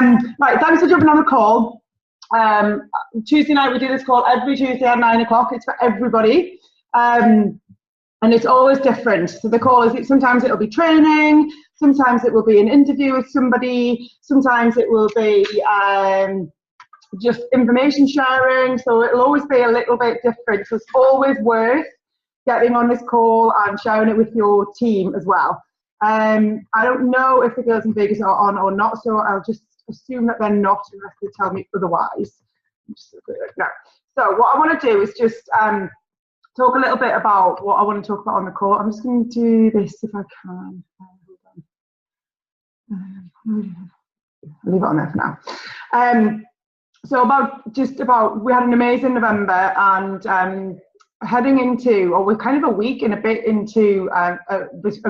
Right, thanks for jumping on the call. Tuesday night we do this call every Tuesday at 9 o'clock. It's for everybody. And it's always different. So the call is, sometimes it'll be training, sometimes it will be an interview with somebody, sometimes it will be just information sharing. So it'll always be a little bit different. So it's always worth getting on this call and sharing it with your team as well. I don't know if the girls in Vegas are on or not, so I'll just assume that they're not unless they tell me otherwise. No. So what I want to do is just talk a little bit about what I want to talk about on the call. I'm just going to do this if I can. I'll leave it on there for now. So we had an amazing November, and heading into, or we're kind of a week and a bit into a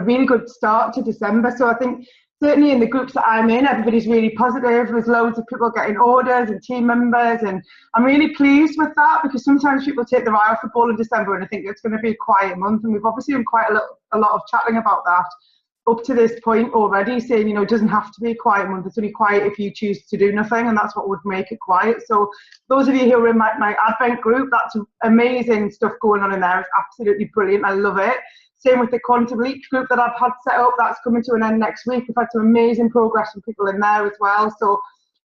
really good start to December. So I think certainly in the groups that I'm in, everybody's really positive. There's loads of people getting orders and team members, and I'm really pleased with that, because sometimes people take their eye off the ball in December and I think it's going to be a quiet month, and we've obviously done quite a lot of chatting about that up to this point already, saying, you know, it doesn't have to be a quiet month. It's only quiet if you choose to do nothing, and that's what would make it quiet. So those of you who are in my Advent group, that's amazing stuff going on in there. It's absolutely brilliant. I love it. Same with the Quantum Leap group that I've had set up. That's coming to an end next week. We've had some amazing progress from people in there as well. So,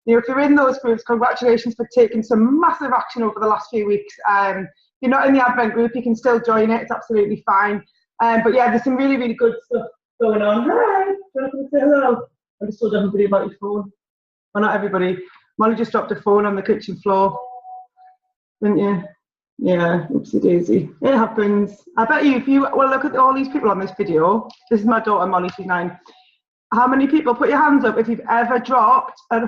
you know, if you're in those groups, congratulations for taking some massive action over the last few weeks. If you're not in the Advent group, you can still join it. It's absolutely fine. But yeah, there's some really, really good stuff going on. Hi, do you want to come and say hello? I just told everybody about your phone. Well, not everybody. Molly just dropped her phone on the kitchen floor, didn't you? Yeah, oopsie daisy. It happens. I bet you, if you look at all these people on this video. This is my daughter Molly, she's 9. How many people, put your hands up if you've ever dropped an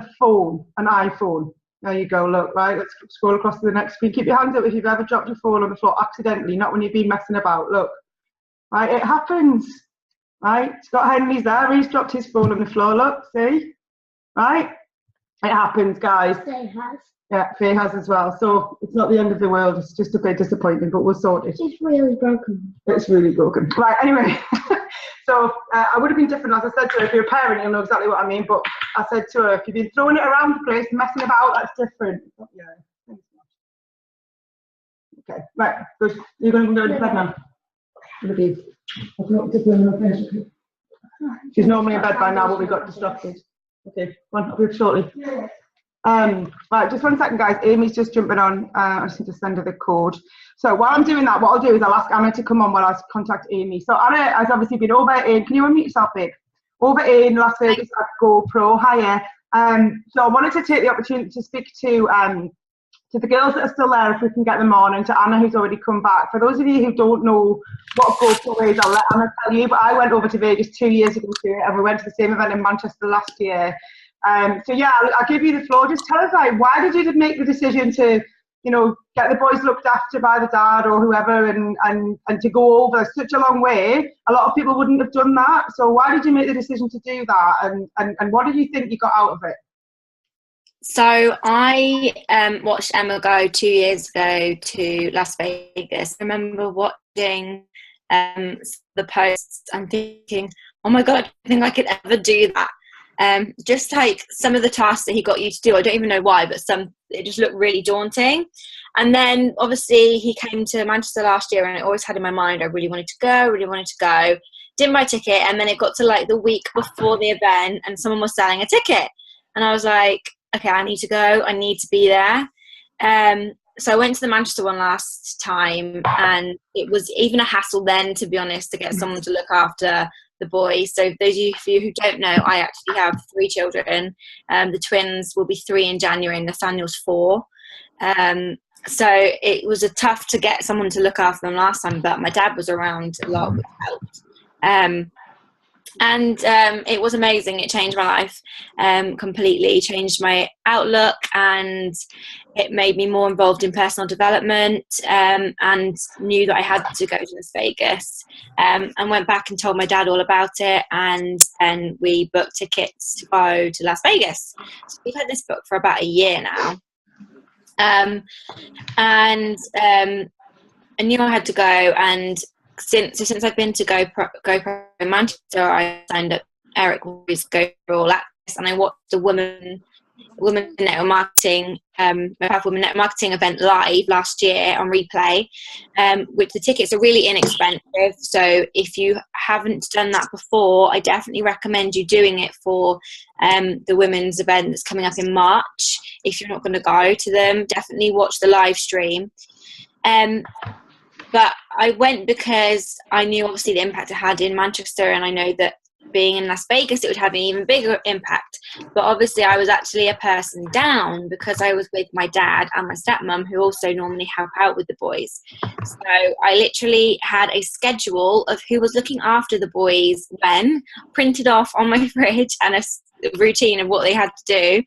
iPhone? There you go, look, right, let's scroll across to the next screen. Keep your hands up if you've ever dropped your phone on the floor accidentally, not when you've been messing about, look. Right, it happens. Right, Scott Henley's there, he's dropped his phone on the floor, look, see? Right? It happens, guys. Faye has. Yeah, Faye has as well. So it's not the end of the world, it's just a bit disappointing, but we'll sort it. It's really broken. It's really broken. Right, anyway. So I would have been different, as I said to her, if you're a parent, you'll know exactly what I mean, but I said to her, if you've been throwing it around the place, messing about, that's different. Yeah. Okay, right, good. You're going to go to bed now? She's normally in bed by now, but we got distracted. Okay, I'll be shortly. Right, just 1 second, guys. Amy's just jumping on. I just need to send her the code. So while I'm doing that, what I'll do is I'll ask Anna to come on while I contact Amy. So Anna has obviously been over in, can you unmute yourself, babe? Over in Las Vegas at GoPro. Hiya. So I wanted to take the opportunity to speak to the girls that are still there, if we can get them on, and to Anna, who's already come back. For those of you who don't know what GoPro is, I'll let Anna tell you, but I went over to Vegas 2 years ago to it, and we went to the same event in Manchester last year. So yeah, I'll give you the floor. Just tell us, like, why did you make the decision to, you know, get the boys looked after by the dad or whoever, and to go over such a long way? A lot of people wouldn't have done that. So why did you make the decision to do that, and what did you think you got out of it? So I watched Emma go 2 years ago to Las Vegas. I remember watching the posts and thinking, oh my God, I don't think I could ever do that. Just like some of the tasks that he got you to do, I don't even know why, but it just looked really daunting. And then obviously he came to Manchester last year, and I always had in my mind I really wanted to go. Didn't buy a ticket, and then it got to like the week before the event and someone was selling a ticket, and I was like, okay, I need to go, I need to be there. So I went to the Manchester one last time, and it was even a hassle then, to be honest, to get someone to look after the boys. So those of you who don't know, I actually have 3 children. The twins will be 3 in January, and Nathaniel's 4. So it was tough to get someone to look after them last time, but my dad was around a lot, which helped. And it was amazing. It changed my life completely, changed my outlook, and it made me more involved in personal development, and knew that I had to go to Las Vegas, and went back and told my dad all about it, and then we booked tickets to go to Las Vegas. So we've had this book for about a year now, and I knew I had to go, and since I've been to GoPro in Manchester, I signed up Eric Worre's GoPro All Access, and I watched a woman Women Network Marketing, Women Network Marketing event live last year on replay, which the tickets are really inexpensive. So if you haven't done that before, I definitely recommend you doing it for the women's event that's coming up in March. If you're not going to go to them, definitely watch the live stream. But I went because I knew obviously the impact it had in Manchester, and I know that being in Las Vegas it would have an even bigger impact. But obviously I was actually a person down because I was with my dad and my stepmom, who also normally help out with the boys. So I literally had a schedule of who was looking after the boys when, printed off on my fridge, and a routine of what they had to do.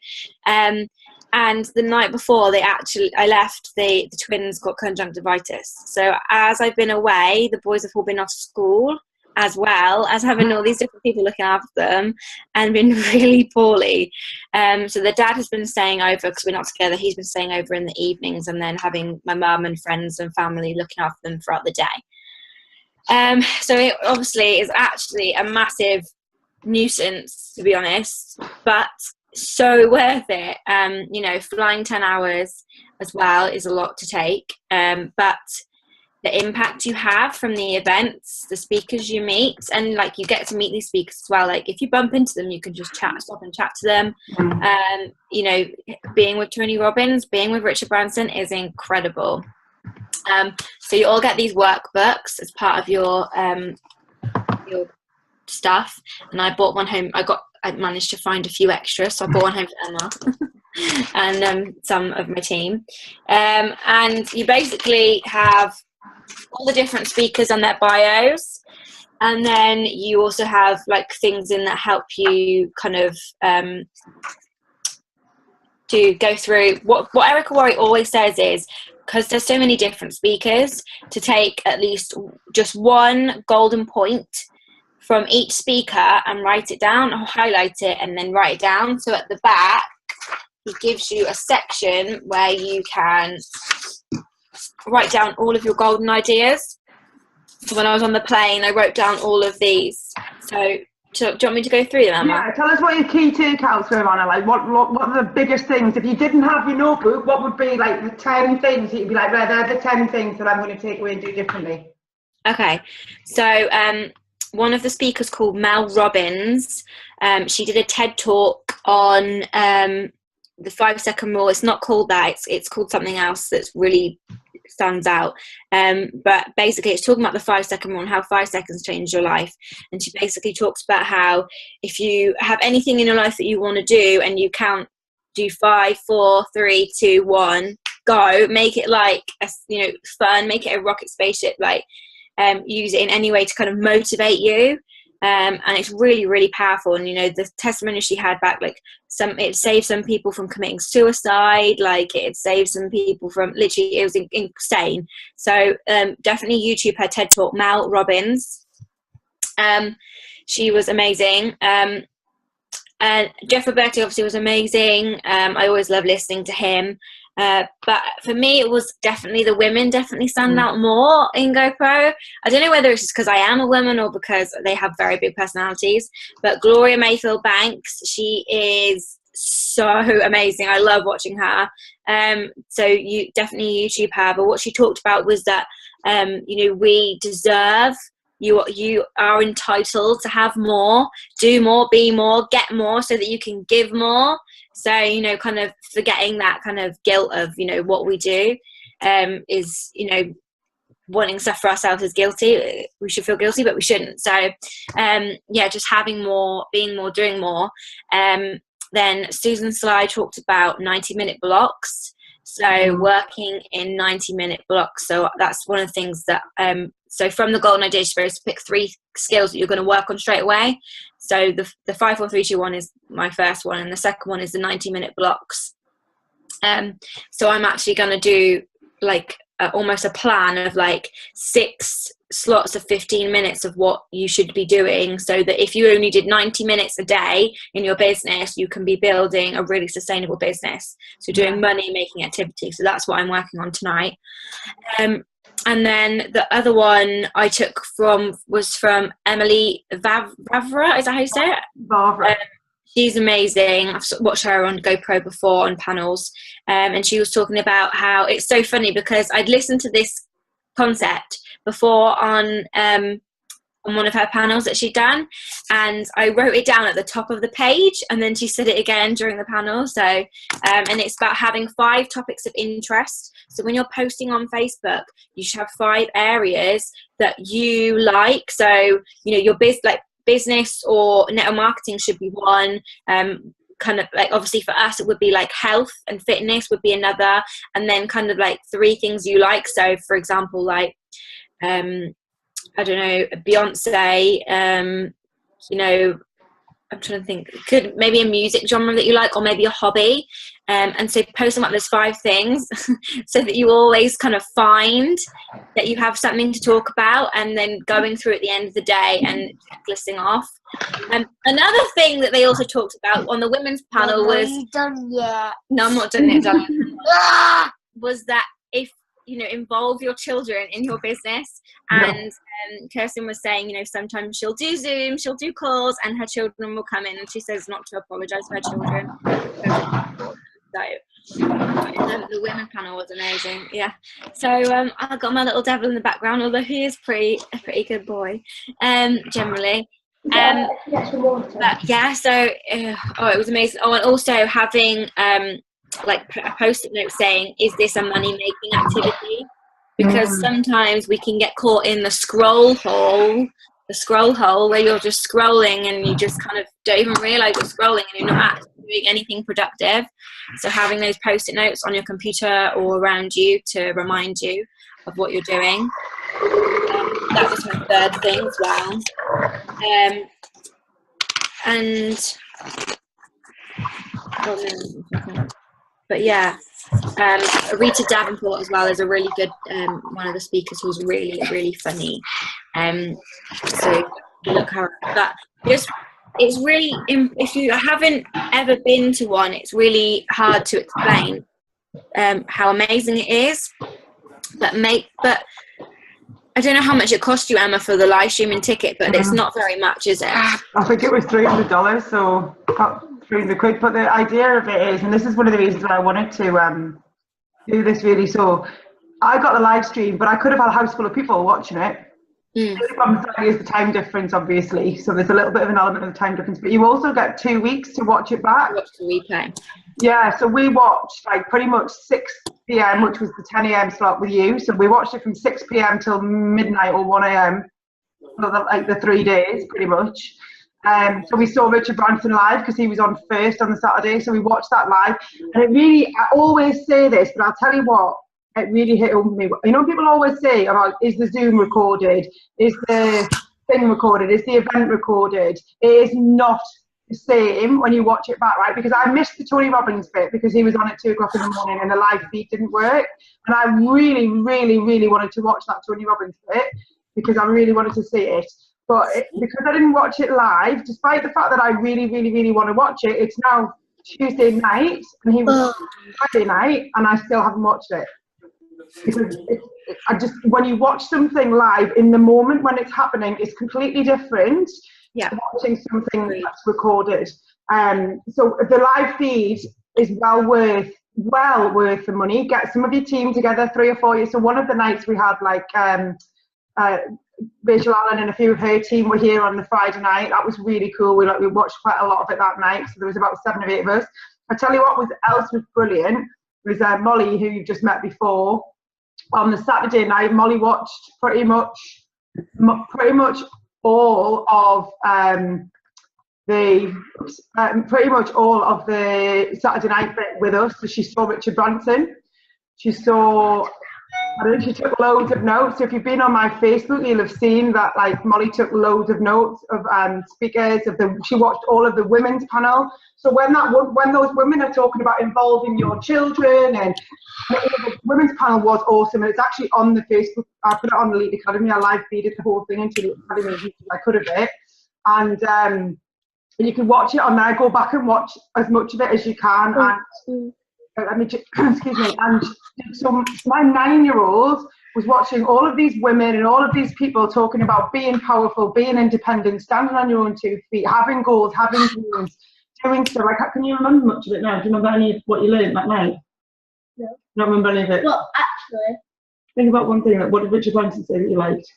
And the night before, I left, the twins got conjunctivitis. So as I've been away, the boys have all been off school, as well as having all these different people looking after them, and been really poorly. So the dad has been staying over because we're not together. He's been staying over in the evenings, and then having my mum and friends and family looking after them throughout the day. So it obviously is actually a massive nuisance, to be honest, but so worth it. You know, flying 10 hours as well is a lot to take, but the impact you have from the events, the speakers you meet, and like you get to meet these speakers as well. Like if you bump into them, you can just stop and chat to them. You know, being with Tony Robbins, being with Richard Branson is incredible. So you all get these workbooks as part of your stuff, and I bought one home. I managed to find a few extras, so I bought one home for Emma and some of my team. And you basically have all the different speakers and their bios, and then you also have like things in that help you kind of to go through what Erica Worre always says is, because there's so many different speakers, to take at least just one golden point from each speaker and write it down, or highlight it and then write it down. So at the back he gives you a section where you can write down all of your golden ideas. So when I was on the plane, I wrote down all of these. So do you want me to go through them, Emma? Yeah, tell us what your key takeouts were, Anna. Like, what are the biggest things? If you didn't have your notebook, what would be like the 10 things that you'd be like, right, they're the 10 things that I'm going to take away and do differently? Okay, so one of the speakers called Mel Robbins, she did a TED talk on the 5-second rule. It's not called that, it's called something else that's really stands out, but basically it's talking about the 5-second rule and how 5 seconds change your life. And she basically talks about how if you have anything in your life that you want to do and you count, do 5, 4, 3, 2, 1, go, make it like fun, make it a rocket spaceship, like use it in any way to kind of motivate you. And it's really, really powerful. And, the testimony she had back, like it saved some people from committing suicide. Like it saved some people from literally, it was insane. So definitely YouTube her TED talk, Mel Robbins. She was amazing. And Jeff Roberti obviously was amazing. I always love listening to him. But for me, it was definitely the women definitely stand out more in GoPro. I don't know whether it's just because I am a woman or because they have very big personalities, but Gloria Mayfield Banks, she is so amazing. I love watching her. So you definitely YouTube her. But what she talked about was that we deserve, you are entitled to have more, do more, be more, get more, so that you can give more. So, kind of forgetting that kind of guilt of, what we do is, wanting stuff for ourselves is guilty. We should feel guilty, but we shouldn't. So, just having more, being more, doing more. Then Susan Sly talked about 90-minute blocks. So working in 90-minute blocks. So that's one of the things that, so from the golden idea, you're supposed to pick 3 skills that you're going to work on straight away. So the 5, 4, 3, 2, 1 is my first one, and the second one is the 90-minute blocks. So I'm actually going to do like almost a plan of like 6 slots of 15 minutes of what you should be doing, so that if you only did 90 minutes a day in your business, you can be building a really sustainable business. So doing money making activity. So that's what I'm working on tonight. And then the other one I took was from Emily Vavra. Is that how you say it? Vavra. She's amazing. I've watched her on GoPro before on panels, and she was talking about how it's so funny because I'd listened to this concept before on one of her panels that she'd done, and I wrote it down at the top of the page, and then she said it again during the panel. So and it's about having 5 topics of interest. So when you're posting on Facebook, you should have 5 areas that you like. So, you know, your business or network marketing should be one. Kind of like, obviously for us it would be like health and fitness would be another, and then kind of like 3 things you like. So for example, like I don't know, Beyonce, you know, I'm trying to think, could maybe a music genre that you like, or maybe a hobby, and so post them up those 5 things so that you always kind of find that you have something to talk about, and then going through at the end of the day and checklisting off. Another thing that they also talked about on the women's panel was, you done yet? no, I'm not done yet, was that if you know, involve your children in your business. And Kirsten was saying, you know, sometimes she'll do Zoom, she'll do calls, and her children will come in, and she says not to apologise for her children. So the women panel was amazing. Yeah. So I got my little devil in the background, although he is a pretty good boy, generally. But yeah, so it was amazing. Oh, and also having like a post-it note saying, is this a money-making activity? Because sometimes we can get caught in the scroll hole where you're just scrolling and you just kind of don't even realize you're scrolling and you're not actually doing anything productive. So having those post-it notes on your computer or around you to remind you of what you're doing. That was my 3rd thing as well. But yeah, Rita Davenport as well is a really good one of the speakers who's really, really funny. So look her up. But it's really, if you haven't ever been to one, it's really hard to explain how amazing it is. But I don't know how much it cost you, Emma, for the live streaming ticket, but it's not very much, is it? I think it was $300, so about 300 quid. But the idea of it is, and this is one of the reasons why I wanted to do this really. So I got the live stream, but I could have had a house full of people watching it. The only problem is the time difference, obviously. So there's a little bit of an element of the time difference, but you also get 2 weeks to watch it back. Watch the replay. Yeah, so we watched like pretty much 6 p.m, which was the 10 a.m. slot with you. So we watched it from 6 p.m. till midnight or 1 a.m. So like the 3 days, pretty much. So we saw Richard Branson live because he was on first on the Saturday. So we watched that live, and it really, I always say this, but I'll tell you what, it really hit home with me. You know, people always say about, is the Zoom recorded? Is the thing recorded? Is the event recorded? It is not the same when you watch it back, right? Because I missed the Tony Robbins bit because he was on at 2 o'clock in the morning and the live feed didn't work. And I really, really, really wanted to watch that Tony Robbins bit because I really wanted to see it. But because I didn't watch it live, despite the fact that I really, really, really want to watch it, it's now Tuesday night and he was Friday night and I still haven't watched it. Because when you watch something live in the moment when it's happening, it's completely different to watching something that's recorded. So the live feed is well worth the money. Get some of your team together, 3 or 4 years. So one of the nights we had like Rachel Allen and a few of her team were here on the Friday night. That was really cool. We watched quite a lot of it that night. So there was about 7 or 8 of us. I tell you what else was brilliant was Molly, who you've just met before. On the Saturday night, Molly watched pretty much all of the Saturday night bit with us. So she saw Richard Branson. She took loads of notes. So if you've been on my Facebook, you'll have seen that like Molly took loads of notes of speakers. She watched all of the women's panel. So when those women are talking about involving your children, and the women's panel was awesome. And it's actually on the Facebook. I put it on the Elite Academy. I live feeded the whole thing into the Academy as I could have it. And you can watch it on there. Go back and watch as much of it as you can. And excuse me. And so my 9-year-old was watching all of these women and all of these people talking about being powerful, being independent, standing on your own 2 feet, having goals, having dreams, doing stuff. Like, can you remember much of it now? Do you remember any of what you learned that night? No. Not remember any of it? Well, actually. Think about one thing, like what did Richard Branson say that you liked?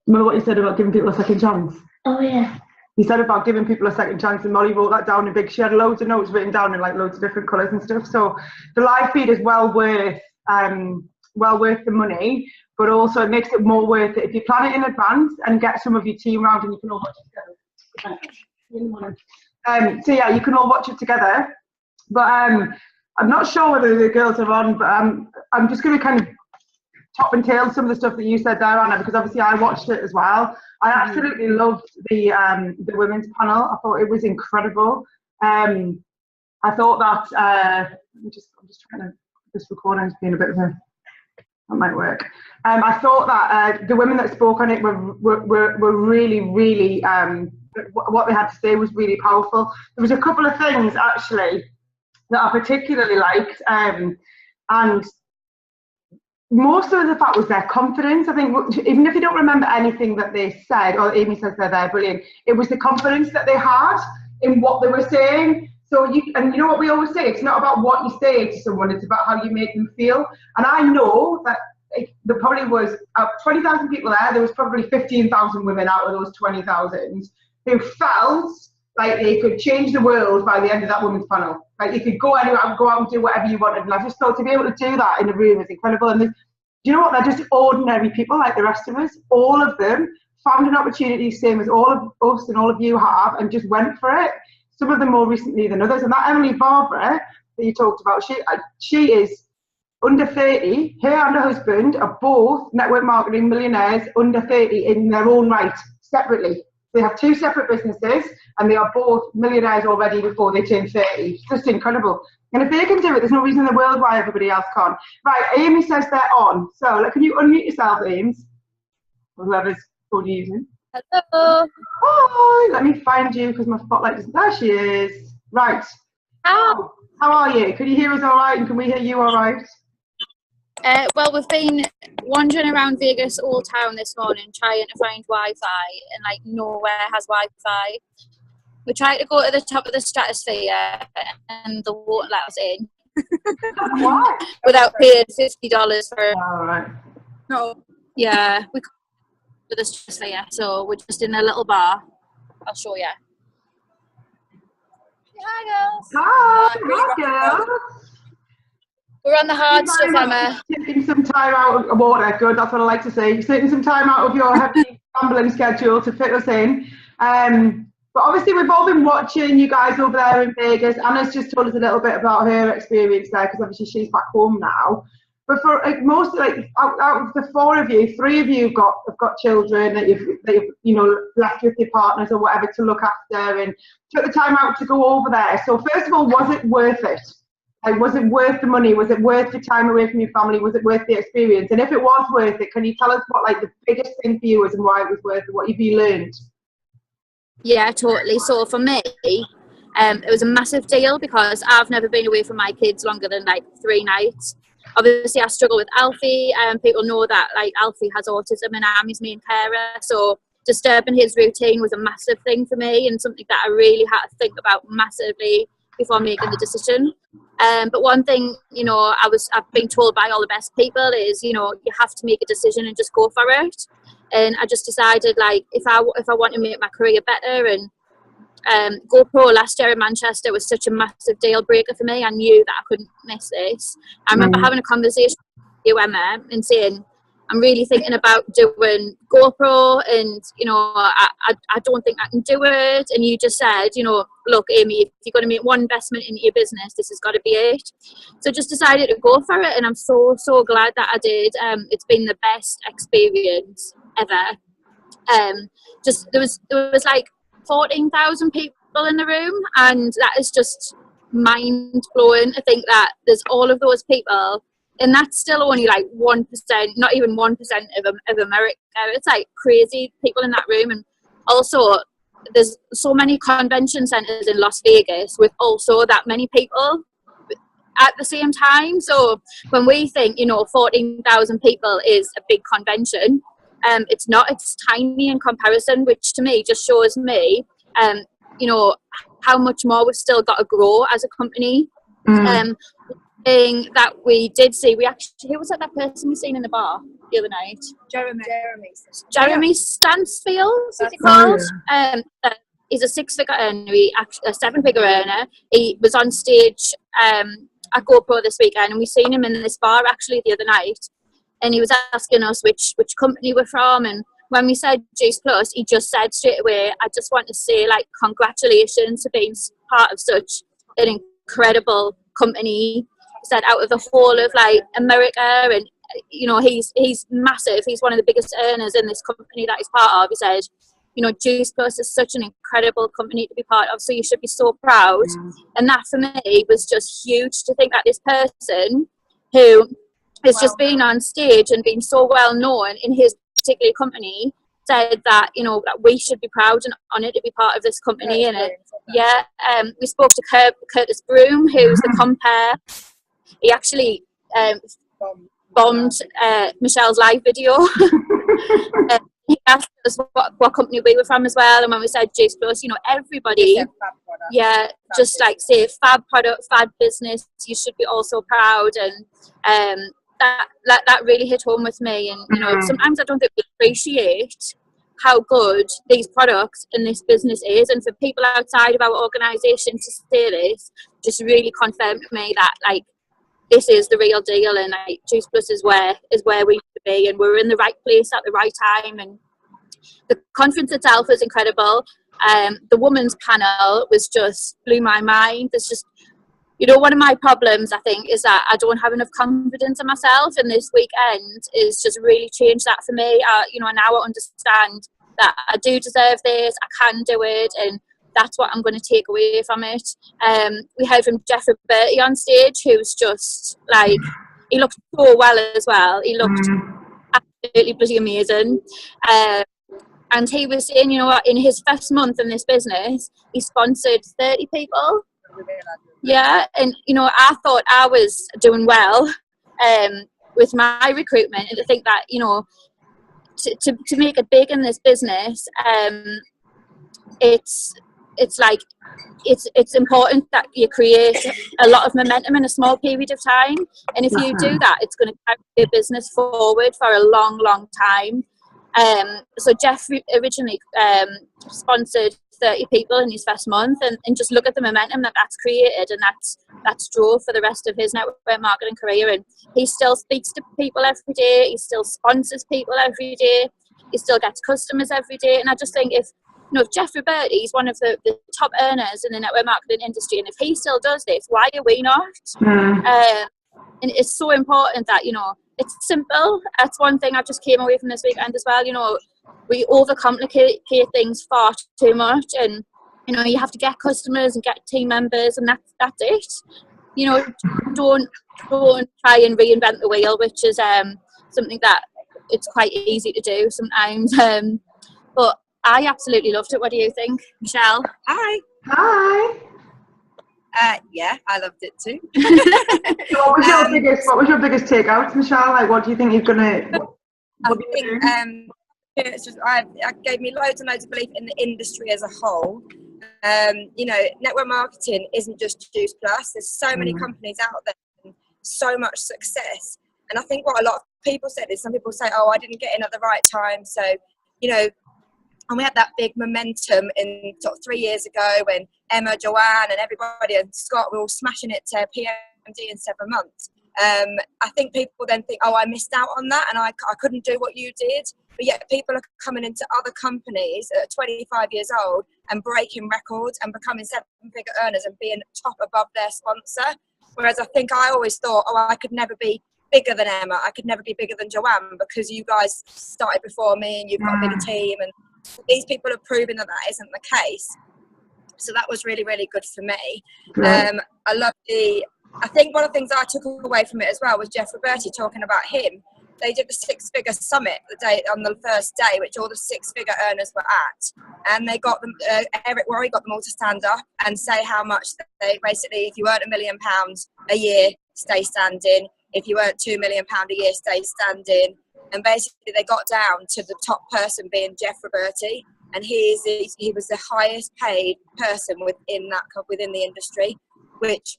Remember what he said about giving people a second chance? Oh, yeah. He said about giving people a second chance, and Molly wrote that down in big. She had loads of notes written down in like loads of different colours and stuff. So the live feed is well worth the money, but also it makes it more worth it if you plan it in advance and get some of your team round and you can all watch it together. So yeah, you can all watch it together. But I'm not sure whether the girls are on, but I'm just going to kind of top and tail some of the stuff that you said there, Anna, because obviously I watched it as well. I absolutely loved the women's panel. I thought it was incredible. I thought that I'm just trying to, this recording's being a bit of a, that might work. I thought that the women that spoke on it were really, really what they had to say was really powerful. There was a couple of things actually that I particularly liked, and most of the fact was their confidence. I think even if you don't remember anything that they said, or Amy says they're brilliant, it was the confidence that they had in what they were saying. So you know what we always say, it's not about what you say to someone, it's about how you make them feel. And I know that there probably was 20,000 people there was probably 15,000 women out of those 20,000 who felt like they could change the world by the end of that women's panel. Like you could go anywhere, go out and do whatever you wanted. And I just thought to be able to do that in a room is incredible. And do you know what? They're just ordinary people like the rest of us. All of them found an opportunity, same as all of us and all of you have, and just went for it. Some of them more recently than others. And that Emily Barbara that you talked about, she is under 30. Her and her husband are both network marketing millionaires under 30 in their own right, separately. They have two separate businesses and they are both millionaires already before they turn 30. It's just incredible. And if they can do it, there's no reason in the world why everybody else can't. Right, Amy says they're on. So can you unmute yourself, Ames? Or whoever's phone you're using. Hello. Hi, let me find you because my spotlight isn't. There she is. Right. How are you? Can you hear us all right? And can we hear you all right? Well, we've been wandering around Vegas Old Town this morning trying to find Wi-Fi, and like nowhere has Wi-Fi. We tried to go to the top of the stratosphere and the won't let us in. What? Without paying $50 for it. All right. No. Yeah, we couldn't go to the stratosphere, so we're just in a little bar. I'll show you. Hi, girls. Hi, girls. We're on the hard stuff, Emma. Taking some time out of water, good, that's what I like to see. Taking some time out of your heavy gambling schedule to fit us in. But obviously we've all been watching you guys over there in Vegas. Anna's just told us a little bit about her experience there because obviously she's back home now. But for most, out of the four of you, three of you have got children that you've left with your partners or whatever to look after and took the time out to go over there. So first of all, was it worth it? Like, was it worth the money? Was it worth the time away from your family? Was it worth the experience? And if it was worth it, can you tell us what the biggest thing for you was and why it was worth it? What have you learned? Yeah, totally. So for me, it was a massive deal because I've never been away from my kids longer than 3 nights. Obviously, I struggle with Alfie, and people know that Alfie has autism and I'm his main carer. So disturbing his routine was a massive thing for me and something that I really had to think about massively before making the decision. But one thing, I've been told by all the best people is, you have to make a decision and just go for it. And I just decided, if I want to make my career better, and GoPro last year in Manchester was such a massive deal breaker for me. I knew that I couldn't miss this. I remember having a conversation with you, Emma, and saying, I'm really thinking about doing GoPro, and I don't think I can do it. And you just said, look, Amy, if you're going to make one investment into your business, this has got to be it. So just decided to go for it, and I'm so glad that I did. It's been the best experience ever. There was 14,000 people in the room, and that is just mind blowing to think that there's all of those people. And that's still only 1%, not even 1% of America. It's crazy people in that room. And also, there's so many convention centers in Las Vegas with also that many people at the same time. So when we think, 14,000 people is a big convention, It's not, it's tiny in comparison, which to me just shows me, you know, how much more we've still got to grow as a company. Thing that we did see, we actually, who was that person we seen in the bar the other night? Jeremy Stansfield, is he called? He's a 6-figure earner, a 7-figure earner. He was on stage at GoPro this weekend, and we seen him in this bar actually the other night, and he was asking us which company we're from, and when we said Juice Plus, he just said straight away, I just want to say, like, congratulations for being part of such an incredible company. He said out of the whole of like America, and you know, he's massive. He's one of the biggest earners in this company that he's part of. He said, you know, Juice Plus is such an incredible company to be part of, so you should be so proud. And that for me was just huge, to think that this person who has just been on stage and been so well known in his particular company said that, you know, that we should be proud and honoured to be part of this company. And we spoke to Curtis Broom, who's the compare. He actually bombed Michelle's live video. He asked us what company we were from as well, and when we said Juice Plus, you know, everybody, just like say fab product, fab business, you should be also proud, and that really hit home with me. And you know, sometimes I don't think we appreciate how good these products and this business is, and for people outside of our organisation to say this just really confirmed to me that, like, this is the real deal, and like, Juice Plus is where we need to be, and we're in the right place at the right time. And the conference itself was incredible. The women's panel was just blew my mind. There's just, you know, one of my problems, I think, is that I don't have enough confidence in myself, and this weekend is just really changed that for me. You know, now I understand that I do deserve this, I can do it, and that's what I'm going to take away from it. We heard from Jeffrey Bertie on stage, who's just like, he looked so well as well. He looked absolutely bloody amazing. And he was saying, you know what, in his first month in this business, he sponsored 30 people. Yeah, and you know, I thought I was doing well with my recruitment, and to think that, you know, to make it big in this business, it's like it's important that you create a lot of momentum in a small period of time, and if you do that, it's going to carry your business forward for a long time. So Jeff originally sponsored 30 people in his first month, and just look at the momentum that's created, and that's drove for the rest of his network marketing career. And he still speaks to people every day, he still sponsors people every day, he still gets customers every day. And I just think, if you know, if Jeffrey Bertie is one of the top earners in the network marketing industry, and if he still does this, why are we not? And it's so important that, you know, it's simple. That's one thing I just came away from this weekend as well. You know, we overcomplicate things far too much, and you know, you have to get customers and get team members, and that's it. You know, don't try and reinvent the wheel, which is something that it's quite easy to do sometimes. But I absolutely loved it. What do you think, Michelle? Hi. Yeah, I loved it too. So what was your biggest takeouts, Michelle? Like, what do you think you're gonna? I think it's just it gave me loads and loads of belief in the industry as a whole. You know, network marketing isn't just Juice Plus. There's so many companies out there, and so much success. And I think what a lot of people said is, some people say, "Oh, I didn't get in at the right time." So, you know. And we had that big momentum in sort of 3 years ago when Emma, Joanne, and everybody, and Scott were all smashing it to PMD in 7 months. I think people then think, oh, I missed out on that, and I couldn't do what you did. But yet people are coming into other companies at 25 years old and breaking records and becoming 7-figure earners and being top above their sponsor. Whereas I think I always thought, oh, I could never be bigger than Emma. I could never be bigger than Joanne because you guys started before me and you've got a bigger team. And these people have proven that isn't the case. So that was really, really good for me. I think one of the things I took away from it as well was Jeffrey Bertie talking about him. They did the 6-figure summit on the first day, which all the 6-figure earners were at. And they got them, Eric Worre got them all to stand up and say how much they basically, if you earn £1 million a year, stay standing. If you earn £2 million a year, stay standing. And basically they got down to the top person being Jeff Roberti, and he was the highest paid person within the industry, which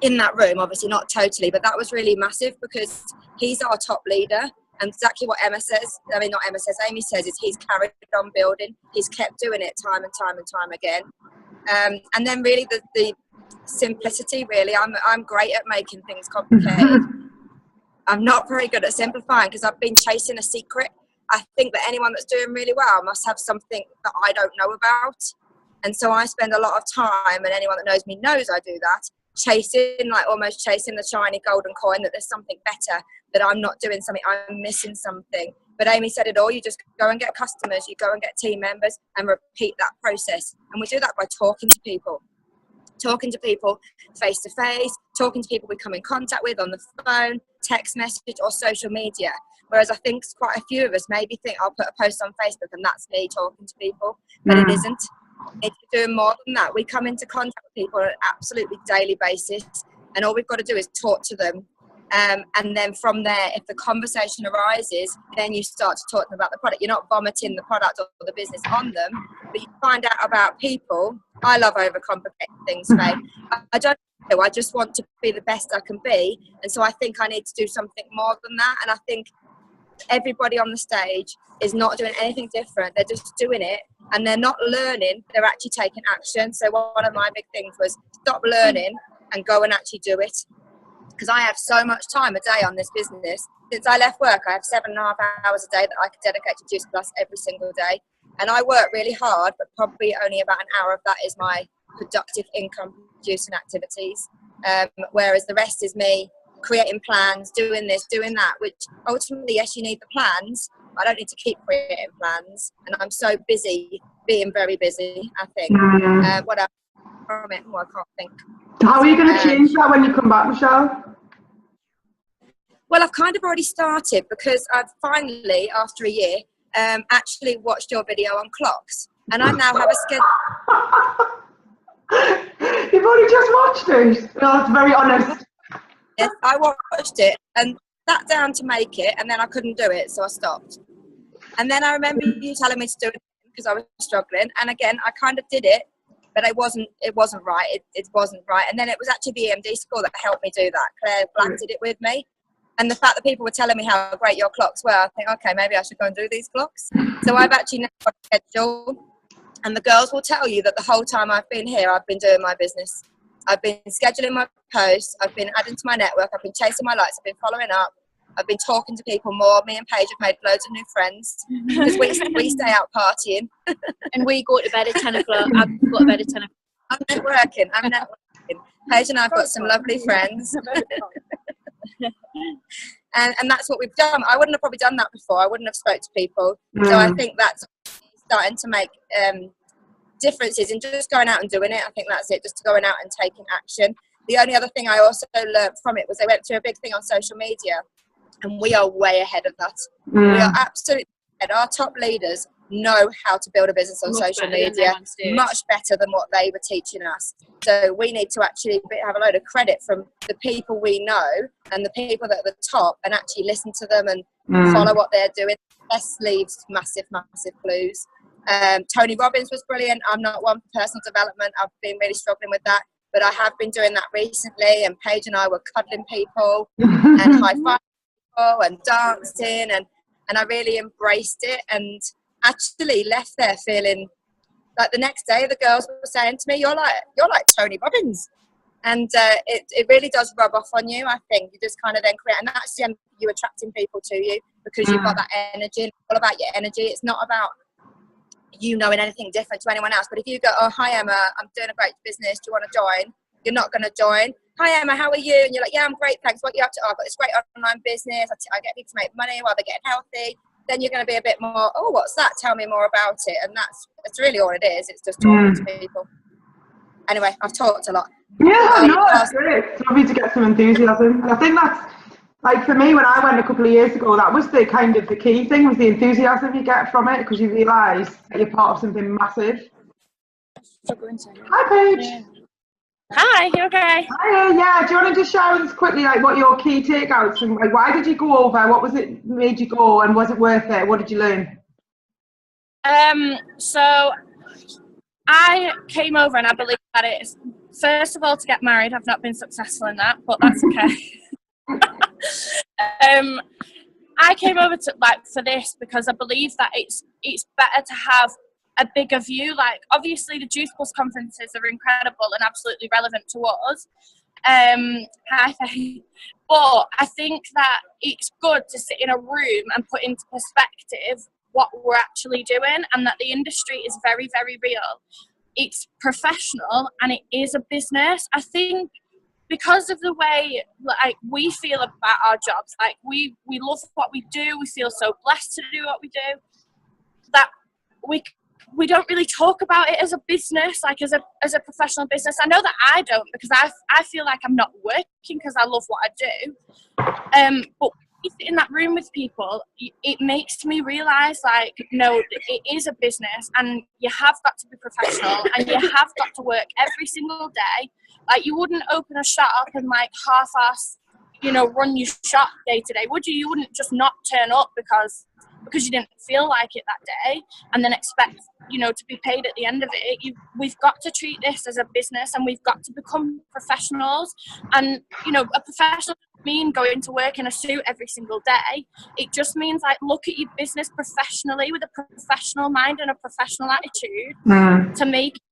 in that room, obviously not totally, but that was really massive because he's our top leader. And exactly what Amy says is he's carried on building. He's kept doing it time and time again. And then really the simplicity, really. I'm great at making things complicated. I'm not very good at simplifying because I've been chasing a secret. I think that anyone that's doing really well must have something that I don't know about. And so I spend a lot of time, and anyone that knows me knows I do that, almost chasing the shiny golden coin, that there's something better, that I'm not doing something, I'm missing something. But Amy said it all, you just go and get customers, you go and get team members and repeat that process. And we do that by talking to people face to face, talking to people we come in contact with on the phone, text message or social media. Whereas I think quite a few of us maybe think I'll put a post on Facebook and that's me talking to people, but it isn't. It's doing more than that. We come into contact with people on an absolutely daily basis, and all we've got to do is talk to them. And then from there, if the conversation arises, then you start to talk to them about the product. You're not vomiting the product or the business on them, but you find out about people. I love overcomplicating things, Faye. I don't know. I just want to be the best I can be. And so I think I need to do something more than that. And I think everybody on the stage is not doing anything different. They're just doing it. And they're not learning. They're actually taking action. So one of my big things was stop learning and go and actually do it. Because I have so much time a day on this business. Since I left work, I have 7.5 hours a day that I can dedicate to Juice Plus every single day. And I work really hard, but probably only about an hour of that is my productive income producing activities. Whereas the rest is me creating plans, doing this, doing that, which ultimately, yes, you need the plans. I don't need to keep creating plans. And I'm so busy, being very busy, I think. What else from it? I can't think. How are you going to change that when you come back, Michelle? Well, I've kind of already started because I've finally, after a year, actually watched your video on clocks. And I now have a schedule. You've only just watched it? No, that's very honest. Yes, I watched it and sat down to make it, and then I couldn't do it, so I stopped. And then I remember you telling me to do it because I was struggling. And again, I kind of did it, but it wasn't right. It wasn't right. And then it was actually the EMD school that helped me do that. Claire Black did it with me. And the fact that people were telling me how great your clocks were, I think, okay, maybe I should go and do these clocks. So I've actually now got a schedule. And the girls will tell you that the whole time I've been here, I've been doing my business. I've been scheduling my posts. I've been adding to my network. I've been chasing my likes. I've been following up. I've been talking to people more. Me and Paige have made loads of new friends because we stay out partying. And we go to bed at 10 o'clock. I go to bed at 10 o'clock. I'm networking. Paige and I have got some lovely friends. And that's what we've done. I wouldn't have probably done that before. I wouldn't have spoke to people. So I think that's starting to make differences in just going out and doing it. I think that's it, just going out and taking action. The only other thing I also learned from it was they went through a big thing on social media, and we are way ahead of that. We are absolutely ahead. Our top leaders know how to build a business on social media much better than what they were teaching us. So we need to actually have a load of credit from the people we know and the people that are at the top, and actually listen to them and follow what they're doing. Best leaves massive clues. Tony Robbins was brilliant. I'm not one for personal development. I've been really struggling with that, but I have been doing that recently. And Paige and I were cuddling people and high-fiving people and dancing, and I really embraced it, and actually left there feeling like the next day the girls were saying to me, you're like Tony Robbins. And it really does rub off on you. I think you just kind of then create, and that's you attracting people to you because you've got that energy. It's all about your energy. It's not about you knowing anything different to anyone else. But if you go, oh, hi Emma, I'm doing a great business, do you want to join? You're not going to join. Hi Emma, how are you? And you're like, yeah, I'm great, thanks. What are you up to? Oh, I've got this great online business. I get people to make money while they're getting healthy. Then you're going to be a bit more, oh, what's that? Tell me more about it. And that's really all it is. It's just talking to people. Anyway, I've talked a lot. Yeah, no, that's great. It's lovely to get some enthusiasm. I think that's, like for me, when I went a couple of years ago, that was the kind of the key thing, was the enthusiasm you get from it, because you realise that you're part of something massive. Hi, Paige. Hi, you okay? Hiya, yeah. Do you want to just share with us quickly, like, what your key takeouts and like, why did you go over? What was it made you go, and was it worth it? What did you learn? So I came over, and I believe that it's, first of all, to get married. I've not been successful in that, but that's okay. I came over to for this because I believe that it's better to have a bigger view. Like, obviously the Juice Plus conferences are incredible and absolutely relevant to us. Hi, Faye. But I think that it's good to sit in a room and put into perspective what we're actually doing, and that the industry is very, very real. It's professional and it is a business. I think because of the way like we feel about our jobs, like we love what we do, we feel so blessed to do what we do, that we don't really talk about it as a business, like as a professional business. I know that I don't, because I feel like I'm not working because I love what I do. But when you sit in that room with people, it makes me realise, like, no, it is a business, and you have got to be professional, and you have got to work every single day. Like, you wouldn't open a shop and like half-ass, run your shop day to day, would you? You wouldn't just not turn up because you didn't feel like it that day, and then expect to be paid at the end of it. We've got to treat this as a business, and we've got to become professionals. And a professional doesn't mean going to work in a suit every single day. It just means, like, look at your business professionally with a professional mind and a professional attitude to make it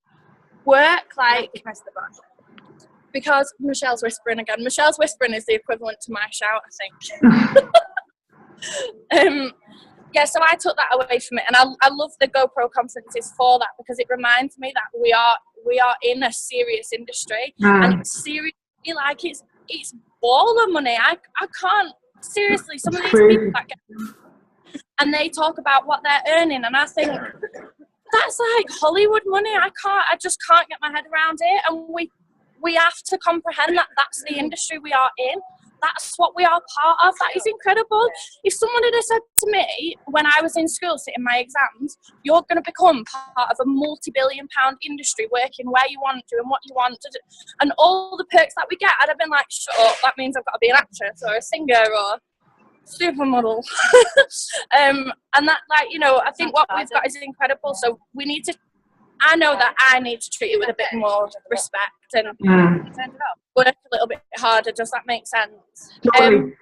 work. Like, because Michelle's whispering again. Michelle's whispering is the equivalent to my shout, I think. Yeah, so I took that away from it, and I love the GoPro conferences for that, because it reminds me that we are in a serious industry, and it's seriously, like, it's baller money. I can't, seriously, some of these people that get, and they talk about what they're earning, and I think that's like Hollywood money. I just can't get my head around it, and we have to comprehend that that's the industry we are in. That's what we are part of. That is incredible. If someone had said to me when I was in school sitting my exams, you're going to become part of a multi-billion-pound industry, working where you want, doing what you want, and all the perks that we get, I'd have been like, shut up, that means I've got to be an actress or a singer or supermodel. And that, like, I think what we've got is incredible. So we need to, I know that I need to treat it with a bit more respect and work a little bit harder. Does that make sense? Totally.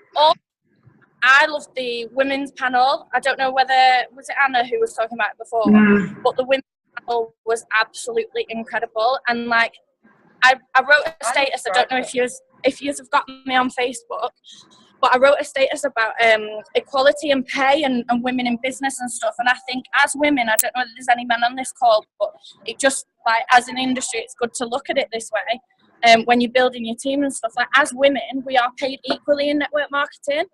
I loved the women's panel. I don't know whether, was it Anna who was talking about it before, but the women's panel was absolutely incredible. And like, I wrote a status, I don't know if you have got me on Facebook, but I wrote a status about equality and pay and women in business and stuff. And I think as women, I don't know whether there's any men on this call, but it just, like, as an industry, it's good to look at it this way. When you're building your team and stuff, like, as women, we are paid equally in network marketing.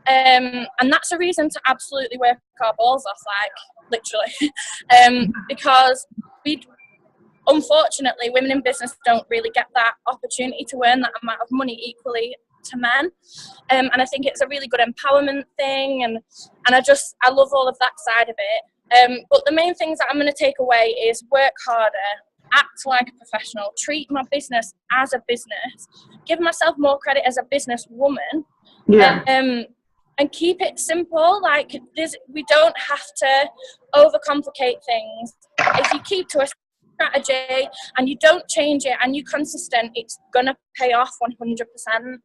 And that's a reason to absolutely work our balls off, like, literally. Because unfortunately, women in business don't really get that opportunity to earn that amount of money equally to men, and I think it's a really good empowerment thing, and I love all of that side of it. But the main things that I'm going to take away is work harder, act like a professional, treat my business as a business, give myself more credit as a business woman, and keep it simple. Like, we don't have to overcomplicate things. If you keep to a strategy and you don't change it and you're consistent, it's gonna pay off 100%.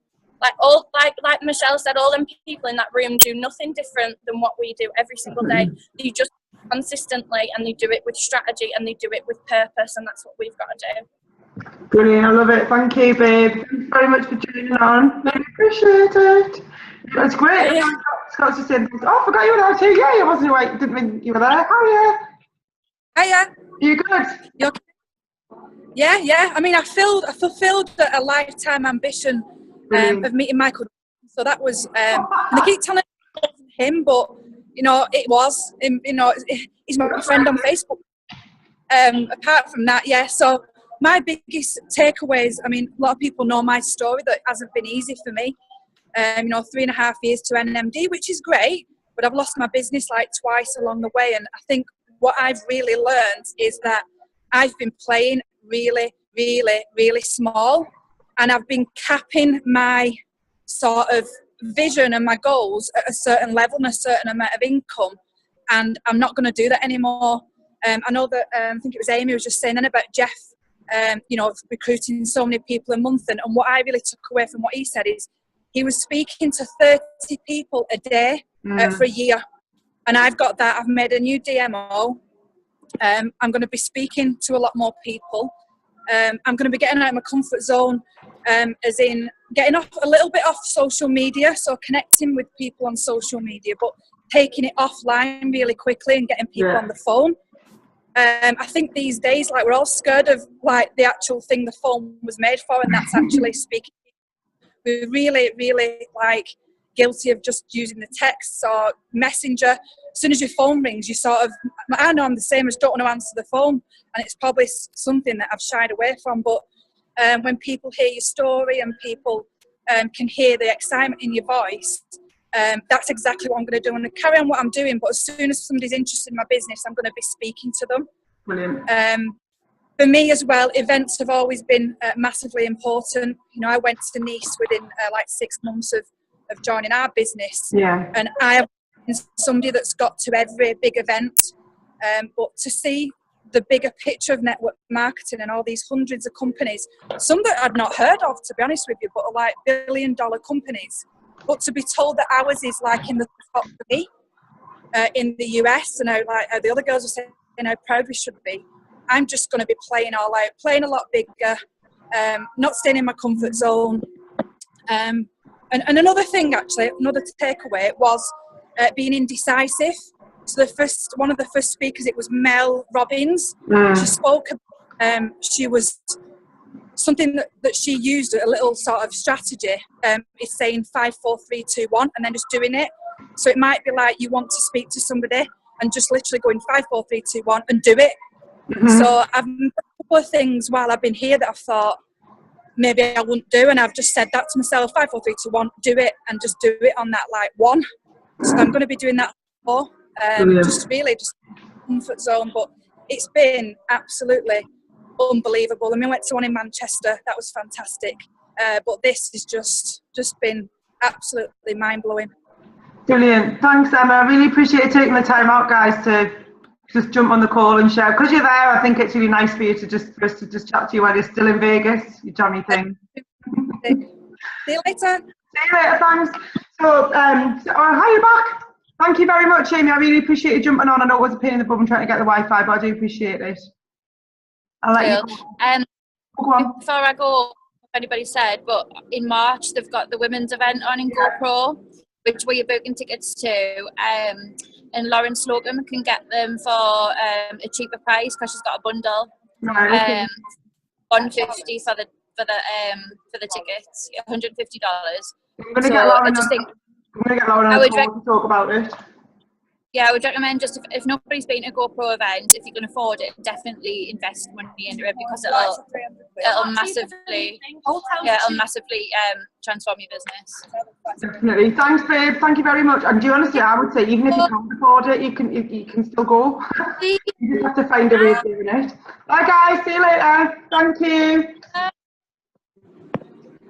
Like Michelle said, all them people in that room do nothing different than what we do every single day. They just consistently, and they do it with strategy, and they do it with purpose, and that's what we've got to do. Brilliant, I love it. Thank you, babe. Thanks very much for joining on. Really appreciate it. That's great. Yeah. Scott's just saying, oh, I forgot you were there too. Yeah, you wasn't right. Didn't mean you were there. Hiya. You good? You okay? Yeah. I mean, I fulfilled a lifetime ambition of meeting Michael. So that was, and I keep telling him, but it was. He's my friend on Facebook. Apart from that, yeah. So my biggest takeaways. I mean, a lot of people know my story. That hasn't been easy for me. 3.5 years to NMD, which is great, but I've lost my business like twice along the way. And I think what I've really learned is that I've been playing really, really, really small. And I've been capping my sort of vision and my goals at a certain level and a certain amount of income. And I'm not going to do that anymore. I know that, I think it was Amy was just saying then about Jeff, you know, recruiting so many people a month. And what I really took away from what he said is he was speaking to 30 people a day for a year. And I've got that. I've made a new DMO. I'm going to be speaking to a lot more people. I'm going to be getting out of my comfort zone, as in getting off a little bit off social media, so connecting with people on social media, but taking it offline really quickly and getting people on the phone. I think these days, like, we're all scared of like the actual thing the phone was made for, and that's actually speaking. We're really, really like guilty of just using the texts or messenger. As soon as your phone rings, you sort of, I know I'm the same as don't want to answer the phone, and it's probably something that I've shied away from, but when people hear your story and people can hear the excitement in your voice, that's exactly what I'm going to do. I'm going to carry on what I'm doing, but as soon as somebody's interested in my business, I'm going to be speaking to them. Brilliant. For me as well, events have always been massively important. You know, I went to Nice within like 6 months of joining our business. Yeah. And I have been somebody that's got to every big event. But to see the bigger picture of network marketing and all these hundreds of companies, some that I'd not heard of, to be honest with you, but are like $1 billion companies. But to be told that ours is like in the top 3 in the US, and how like the other girls are saying how proud we should be. I'm just going to be playing all out, playing a lot bigger, not staying in my comfort zone. And another thing, actually, another takeaway was being indecisive. So one of the first speakers, it was Mel Robbins. She spoke. She was something that she used, a little sort of strategy. Is saying 5, 4, 3, 2, 1, and then just doing it. So it might be like you want to speak to somebody and just literally going 5, 4, 3, 2, 1 and do it. So I've done a couple of things while I've been here that I've thought maybe I wouldn't do, and I've just said that to myself: 5, 4, 3, 2, 1, do it, and just do it on that like 1. So I'm going to be doing that more, just comfort zone. But it's been absolutely unbelievable. I mean, I went to one in Manchester, that was fantastic. But this has just been absolutely mind blowing. Brilliant. Thanks, Emma. I really appreciate you taking the time out, guys, to just jump on the call and share. Because you're there, I think it's really nice for you to just chat to you while you're still in Vegas, your jammy thing. See you later. See you later, thanks. So, hi, you're back. Thank you very much, Amy. I really appreciate you jumping on. I know it was a pain in the bum trying to get the Wi-Fi, but I do appreciate it. I'll let you go. Go on. Before I go, if anybody said, but in March they've got the women's event on in GoPro, which we're booking tickets to. And Lauren Slocum can get them for a cheaper price because she's got a bundle. Right, okay. $150 for the tickets, $150. I'm gonna get Lauren on the call to talk about it. Yeah, I would recommend just if nobody's been to a GoPro event, if you can afford it, definitely invest money into it because it'll massively transform your business. Definitely. Thanks, babe. Thank you very much. And do you honestly, I would say even if you can't afford it, you can still go. You just have to find a way of doing it. Bye, guys. See you later. Thank you.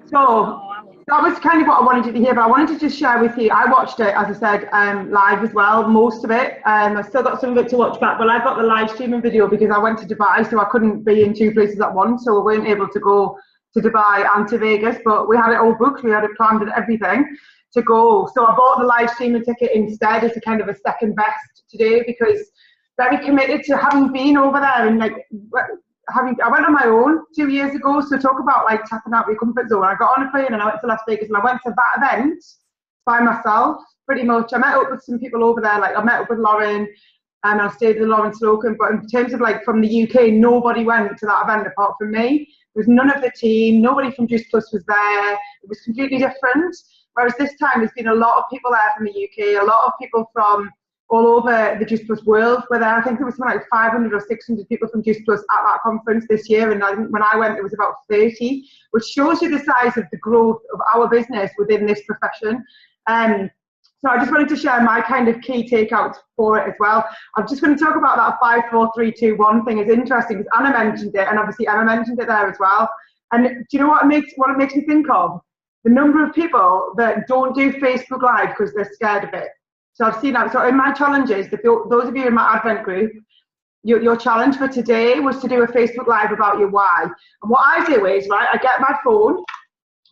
So that was kind of what I wanted you to hear, but I wanted to just share with you. I watched it, as I said, live as well, most of it. I've still got some of it to watch back, but I got the live streaming video because I went to Dubai, so I couldn't be in 2 places at once, so we weren't able to go to Dubai and to Vegas, but we had it all booked, we had it planned and everything to go. So I bought the live streaming ticket instead as a kind of a second best today, because very committed to having been over there and like I went on my own 2 years ago, so talk about like tapping out your comfort zone. I got on a plane and I went to Las Vegas, and I went to that event by myself pretty much. I met up with some people over there, like I met up with Lauren and I stayed with Lauren Slocum, but in terms of like from the UK, nobody went to that event apart from me. There was none of the team, nobody from Juice Plus was there. It was completely different. Whereas this time there's been a lot of people there from the UK, a lot of people from all over the Juice Plus world were there. I think there was something like 500 or 600 people from Juice Plus at that conference this year, and when I went there was about 30, which shows you the size of the growth of our business within this profession. So So I just wanted to share my kind of key takeouts for it as well. I'm just going to talk about that 5, 4, 3, 2, 1 thing. Is interesting because Anna mentioned it, and obviously Emma mentioned it there as well. And do you know what it makes me think of? The number of people that don't do Facebook Live because they're scared of it. So I've seen that. So in my challenges, those of you in my Advent group, your challenge for today was to do a Facebook Live about your why. And what I do is, right, I get my phone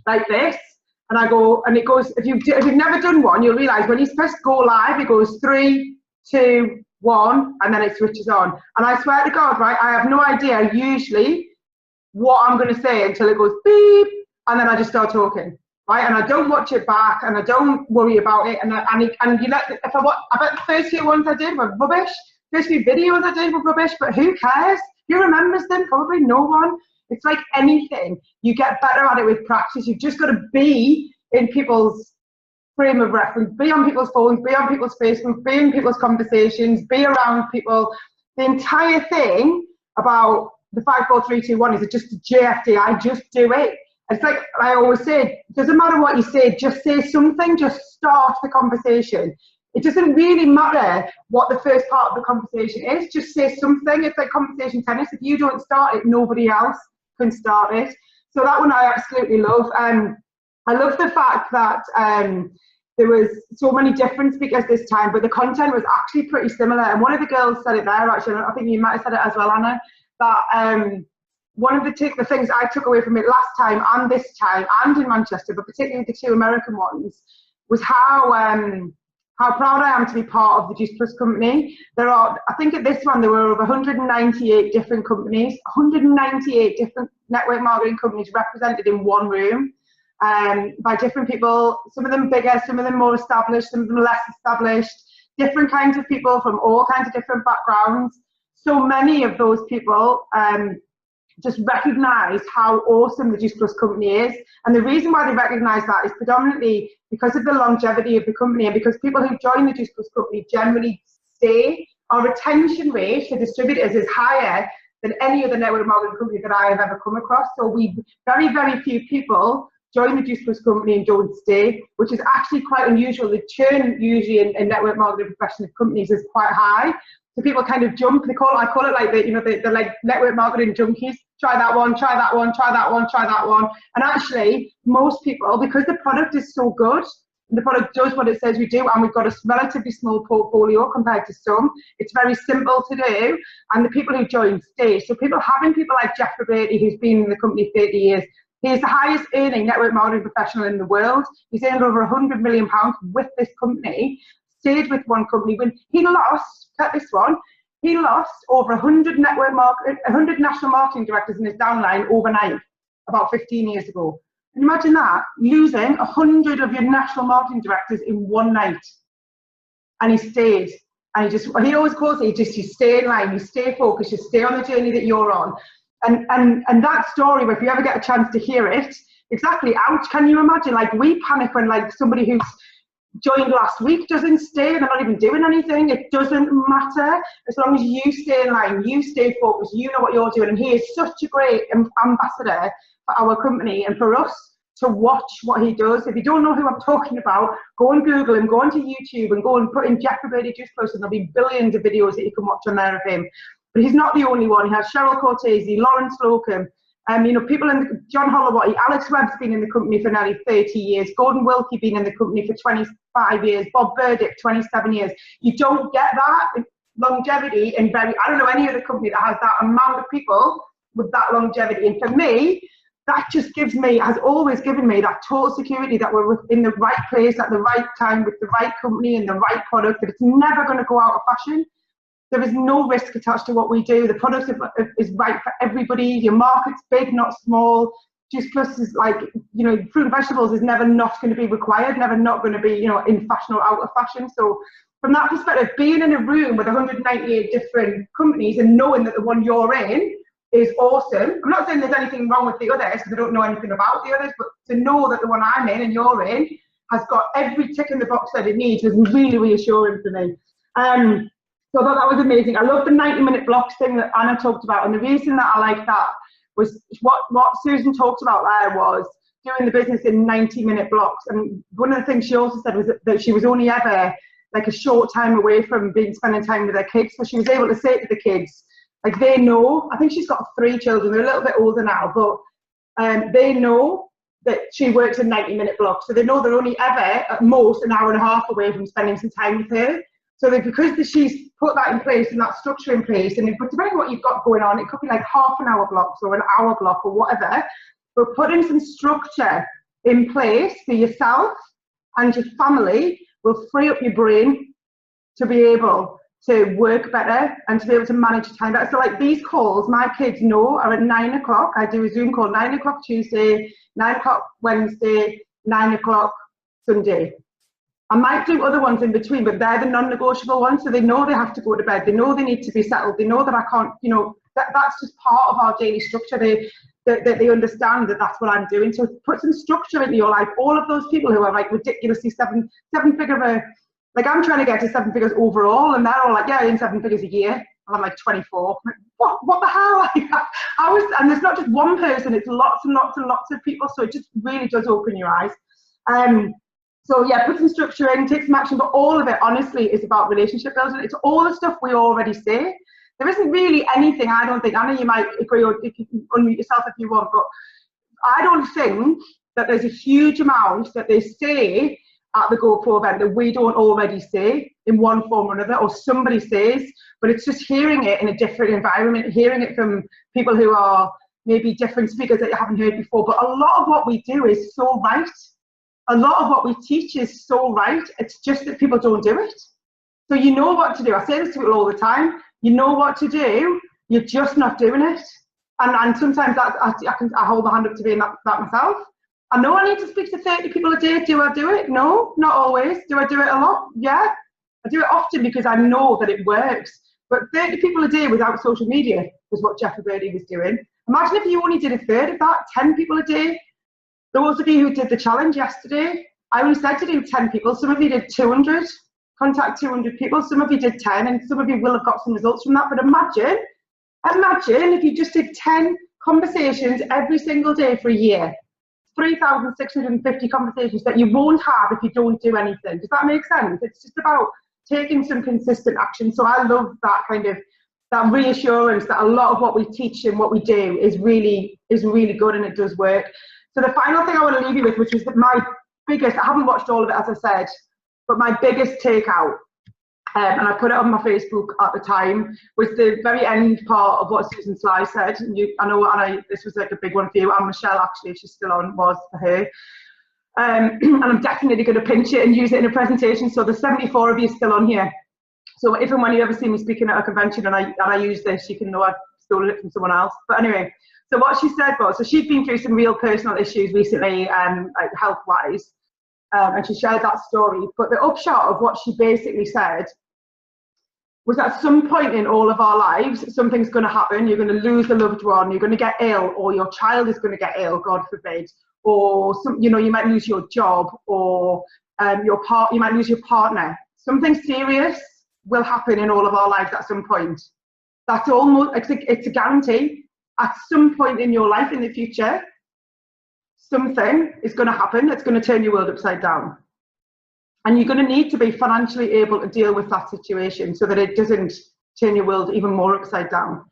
like this, and I go, and it goes, if you've never done one, you'll realise when you press go live, it goes 3, 2, 1, and then it switches on. And I swear to God, right, I have no idea usually what I'm going to say until it goes beep, and then I just start talking, right? And I don't watch it back, and I don't worry about it. And you let, I bet the first few ones I did were rubbish. First few videos I did were rubbish, but who cares? Who remembers them? Probably no one. It's like anything. You get better at it with practice. You've just got to be in people's frame of reference, be on people's phones, be on people's Facebook, be in people's conversations, be around people. The entire thing about the 5, 4, 3, 2, 1 is just a JFD. I just do it. It's like I always say, it doesn't matter what you say, just say something, just start the conversation. It doesn't really matter what the first part of the conversation is, just say something. It's like conversation tennis. If you don't start it, nobody else can start it. So that one I absolutely love. I love the fact that there was so many different speakers this time, but the content was actually pretty similar. And one of the girls said it there, actually, I think you might have said it as well, Anna, that one of the things I took away from it last time and this time and in Manchester, but particularly the 2 American ones, was how proud I am to be part of the Juice Plus company. There are, I think at this one, there were over 198 different companies, 198 different network marketing companies represented in one room by different people, some of them bigger, some of them more established, some of them less established, different kinds of people from all kinds of different backgrounds. So many of those people just recognise how awesome the Juice Plus company is. And the reason why they recognise that is predominantly because of the longevity of the company, and because people who join the Juice Plus company generally stay. Our retention rate for distributors is higher than any other network marketing company that I have ever come across. So very, very few people join the Juice Plus company and don't stay, which is actually quite unusual. The churn usually in network marketing professional companies is quite high. So people kind of jump. I call it like the like network marketing junkies. Try that one, try that one, try that one, try that one. And actually, most people, because the product is so good, the product does what it says we do, and we've got a relatively small portfolio compared to some. It's very simple to do, and the people who join stay. So having people like Jeffrey Beatty, who's been in the company 30 years, he's the highest earning network marketing professional in the world. He's earned over £100 million with this company. Stayed with one company when he lost, cut this one, he lost over 100 national marketing directors in his downline overnight about 15 years ago. Can you imagine that? Losing 100 of your national marketing directors in one night. And he stayed. And he always calls it, you stay in line, you stay focused, you stay on the journey that you're on. And that story, if you ever get a chance to hear it, exactly, ouch, can you imagine? Like, we panic when like somebody who's joined last week doesn't stay, they're not even doing anything. It doesn't matter as long as you stay in line, you stay focused, you know what you're doing. And he is such a great ambassador for our company and for us to watch what he does. If you don't know who I'm talking about, go and Google him, go onto YouTube and go and put in Jeffrey Beatty Juice Plus, and there'll be billions of videos that you can watch on there of him. But he's not the only one. He has Cheryl Cortese, Lawrence Slocum, people in John Holloway, Alex Webb's been in the company for nearly 30 years, Gordon Wilkie been in the company for 25 years, Bob Burdick, 27 years. You don't get that longevity in I don't know any other company that has that amount of people with that longevity. And for me, that just has always given me that total security that we're in the right place at the right time with the right company and the right product, that it's never going to go out of fashion. There is no risk attached to what we do. The product is right for everybody. Your market's big, not small. Juice Plus is like, fruit and vegetables is never not going to be required, never not going to be, in fashion or out of fashion. So from that perspective, being in a room with 198 different companies and knowing that the one you're in is awesome. I'm not saying there's anything wrong with the others because I don't know anything about the others, but to know that the one I'm in and you're in has got every tick in the box that it needs was really reassuring for me. So I thought that was amazing. I love the 90-minute blocks thing that Anna talked about, and the reason that I like that was what Susan talked about there was doing the business in 90-minute blocks. And one of the things she also said was that she was only ever like a short time away from spending time with her kids. So she was able to say to the kids, like, they know, I think she's got 3 children, they're a little bit older now, but they know that she works in 90-minute blocks. So they know they're only ever, at most, an hour and a half away from spending some time with her. So that because she's put that in place and that structure in place, and depending on what you've got going on, it could be like half an hour blocks or an hour block or whatever, but putting some structure in place for yourself and your family will free up your brain to be able to work better and to be able to manage time better. So like these calls, my kids know are at 9 o'clock. I do a Zoom call 9 o'clock Tuesday, 9 o'clock Wednesday, 9 o'clock Sunday. I might do other ones in between, but they're the non-negotiable ones. So they know they have to go to bed. They know they need to be settled. They know that I can't, you know, that's just part of our daily structure. They understand that that's what I'm doing. So put some structure into your life. All of those people who are like ridiculously seven figure, like I'm trying to get to 7 figures overall, and they're all like, yeah, in 7 figures a year. And I'm like 24. I'm like, what the hell? And there's not just one person, it's lots and lots and lots of people. So it just really does open your eyes. So yeah, put some structure in, take some action, but all of it, honestly, is about relationship building. It's all the stuff we already say. There isn't really anything, I don't think, I know you might agree, or if you can unmute yourself if you want, but I don't think that there's a huge amount that they say at the GoPro event that we don't already say in one form or another, or somebody says, but it's just hearing it in a different environment, hearing it from people who are maybe different speakers that you haven't heard before. But a lot of what we do is so right. A lot of what we teach is so right. It's just that people don't do it. So you know what to do. I say this to people all the time. You know what to do. You're just not doing it. And sometimes that I hold my hand up to being that myself. I know I need to speak to 30 people a day. Do I do it? No, not always. Do I do it a lot? Yeah. I do it often because I know that it works. But 30 people a day without social media was what Jeffrey Birdie was doing. Imagine if you only did a third of that, 10 people a day. Those of you who did the challenge yesterday, I only said to do 10 people. Some of you did 200, contact 200 people. Some of you did 10, and some of you will have got some results from that. But imagine if you just did 10 conversations every single day for a year. 3,650 conversations that you won't have if you don't do anything. Does that make sense? It's just about taking some consistent action. So I love that kind of, that reassurance that a lot of what we teach and what we do is really good, and it does work. So the final thing I want to leave you with, which is my biggest, I haven't watched all of it as I said, but my biggest takeout, and I put it on my Facebook at the time, was the very end part of what Susan Sly said. And I know this was like a big one for you, and Michelle, actually, if she's still on, was for her. And I'm definitely going to pinch it and use it in a presentation. So there's 74 of you still on here. So if and when you ever see me speaking at a convention and I use this, you can know I've stolen it from someone else. But anyway, so what she said was, so she'd been through some real personal issues recently, like health-wise, and she shared that story. But the upshot of what she basically said was that at some point in all of our lives, something's going to happen. You're going to lose a loved one, you're going to get ill, or your child is going to get ill, God forbid, or you might lose your job, or you might lose your partner. Something serious will happen in all of our lives at some point. That's almost, it's a guarantee. At some point in your life in the future, something is going to happen that's going to turn your world upside down. And you're going to need to be financially able to deal with that situation so that it doesn't turn your world even more upside down.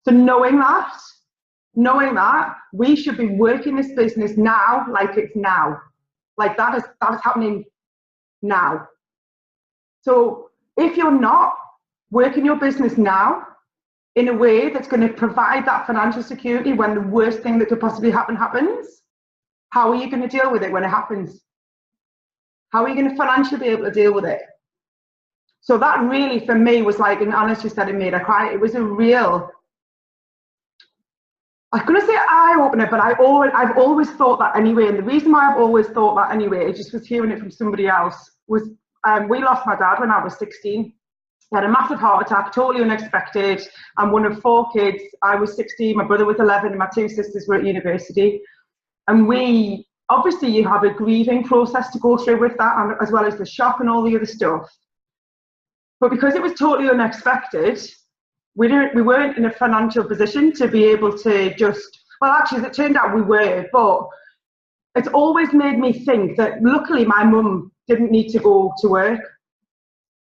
So knowing that, we should be working this business now like it's now. Like that is happening now. So if you're not working your business now in a way that's going to provide that financial security when the worst thing that could possibly happen happens, how are you going to deal with it when it happens? How are you going to financially be able to deal with it? So that really, for me, was like, and Anna just said it made her cry. It was a real, I'm going to say eye-opener, but I've always thought that anyway. And the reason why I've always thought that anyway, I just was hearing it from somebody else, was we lost my dad when I was 16. He had a massive heart attack, totally unexpected. I'm one of 4 kids. I was 16, my brother was 11, and my 2 sisters were at university. And obviously you have a grieving process to go through with that, and as well as the shock and all the other stuff. But because it was totally unexpected, we weren't in a financial position to be able to just, well, actually, as it turned out, we were, but it's always made me think that luckily my mum didn't need to go to work.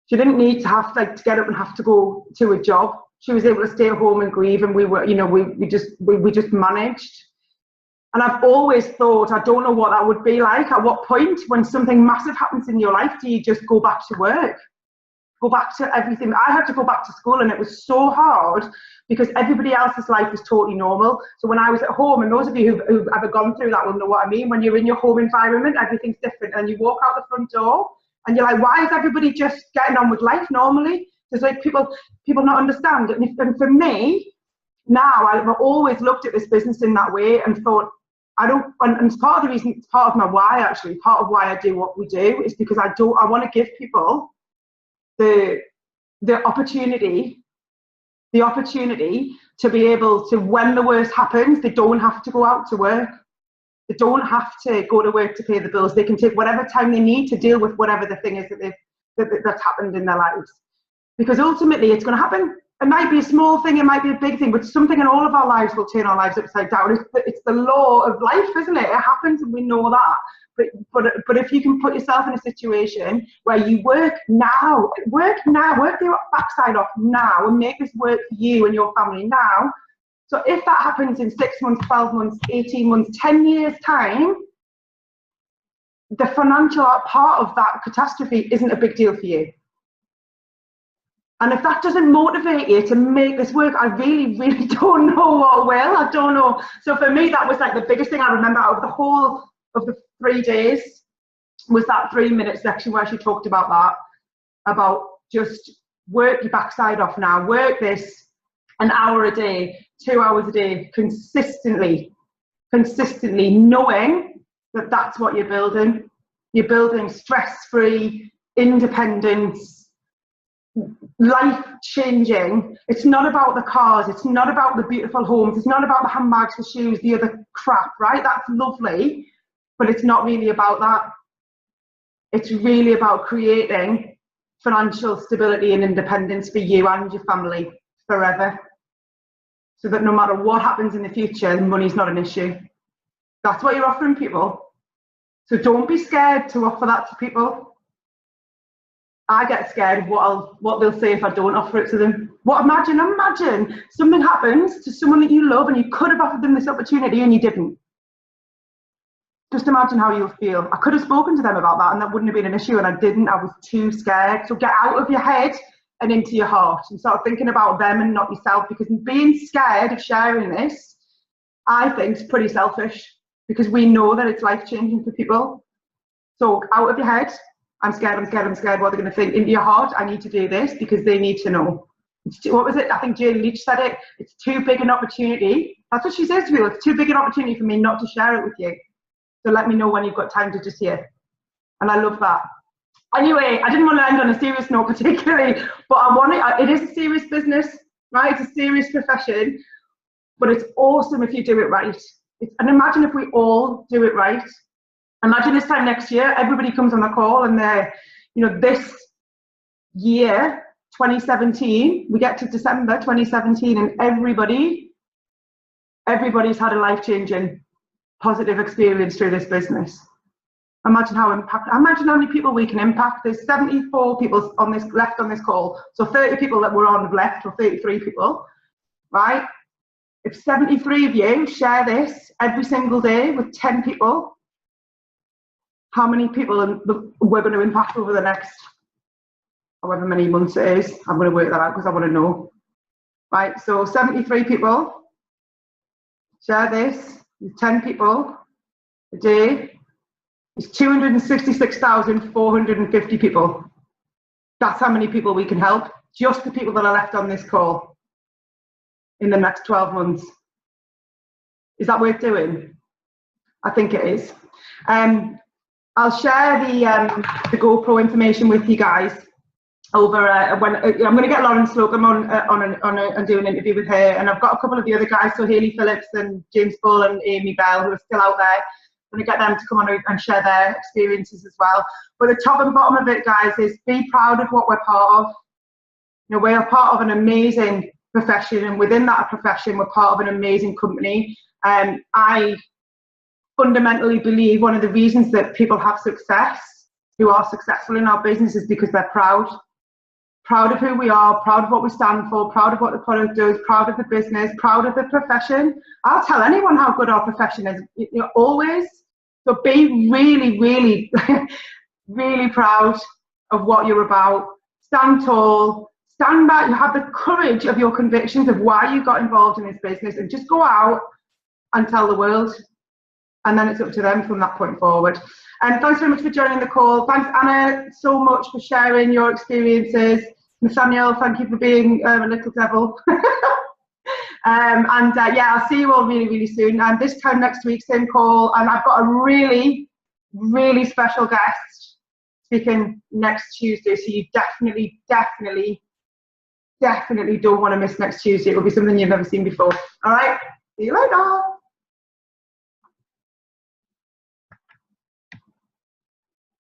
She didn't need to have to get up and have to go to a job. She was able to stay at home and grieve, and we were, we just managed. And I've always thought, I don't know what that would be like. At what point, when something massive happens in your life, do you just go back to work? Go back to everything. I had to go back to school, and it was so hard because everybody else's life was totally normal. So when I was at home, and those of you who've ever gone through that will know what I mean, when you're in your home environment, everything's different, and you walk out the front door, and you're like, why is everybody just getting on with life normally? There's like people not understand. And for me, now I've always looked at this business in that way and thought, and it's part of the reason, it's part of my why actually, part of why I do what we do is because I want to give people the opportunity to be able to, when the worst happens, they don't have to go out to work. They don't have to go to work to pay the bills. They can take whatever time they need to deal with whatever the thing is that's happened in their lives. Because ultimately it's going to happen. It might be a small thing, it might be a big thing, but something in all of our lives will turn our lives upside down. It's the law of life, isn't it? It happens and we know that. But if you can put yourself in a situation where you work your backside off now and make this work for you and your family now. So if that happens in 6 months, 12 months, 18 months, 10 years time, the financial part of that catastrophe isn't a big deal for you. And if that doesn't motivate you to make this work, I really, really don't know what will. I don't know. So for me, that was like the biggest thing I remember out of the whole of the 3 days was that 3-minute section where she talked about that, about just work your backside off now, work this an hour a day, 2 hours a day, consistently, knowing that that's what you're building. You're building stress-free, independence, life-changing. It's not about the cars, it's not about the beautiful homes, it's not about the handbags, the shoes, the other crap, right? That's lovely, but it's not really about that. It's really about creating financial stability and independence for you and your family forever, so that no matter what happens in the future, money's not an issue. That's what you're offering people. So don't be scared to offer that to people. I get scared of what they'll say if I don't offer it to them. Imagine something happens to someone that you love and you could have offered them this opportunity and you didn't. Just imagine how you'll feel. I could have spoken to them about that and that wouldn't have been an issue, and I didn't. I was too scared. So get out of your head and into your heart and start thinking about them and not yourself, because being scared of sharing this, I think, is pretty selfish, because we know that it's life-changing for people. So out of your head, I'm scared, what are they going to think? Into your heart, I need to do this because they need to know. What was it? I think Jane Leach said it. It's too big an opportunity. That's what she says to people. It's too big an opportunity for me not to share it with you. So let me know when you've got time to just hear. And I love that. Anyway, I didn't want to end on a serious note particularly, but it is a serious business, right? It's a serious profession, but it's awesome if you do it right. And imagine if we all do it right. Imagine this time next year, everybody comes on the call and they're, this year, 2017, we get to December 2017 and everybody's had a life-changing, positive experience through this business. Imagine how many people we can impact. There's 74 people left on this call. So 30 people that were on have left, or 33 people, right? If 73 of you share this every single day with 10 people, how many people we're going to impact over the next however many months it is? I'm going to work that out because I want to know. Right, so 73 people share this with 10 people a day. It's 266,450 people. That's how many people we can help. Just the people that are left on this call in the next 12 months. Is that worth doing? I think it is. I'll share the GoPro information with you guys over when I'm going to get Lauren Slocum on and do an interview with her, and I've got a couple of the other guys, so Hayley Phillips and James Bull and Amy Bell, who are still out there. I'm going to get them to come on and share their experiences as well. But the top and bottom of it, guys, is be proud of what we're part of. We are part of an amazing profession, and within that profession, we're part of an amazing company. fundamentally believe one of the reasons that people have success, who are successful in our business, is because they're proud of who we are, proud of what we stand for, proud of what the product does, proud of the business, proud of the profession. I'll tell anyone how good our profession is, always. So be really, really, really proud of what you're about. Stand tall, stand back, you have the courage of your convictions of why you got involved in this business, and just go out and tell the world. And then it's up to them from that point forward. And thanks very much for joining the call. Thanks, Anna, so much for sharing your experiences. Nathaniel, thank you for being a little devil. Yeah, I'll see you all really, really soon. And this time next week, same call. And I've got a really, really special guest speaking next Tuesday. So you definitely don't want to miss next Tuesday. It will be something you've never seen before. All right, see you later.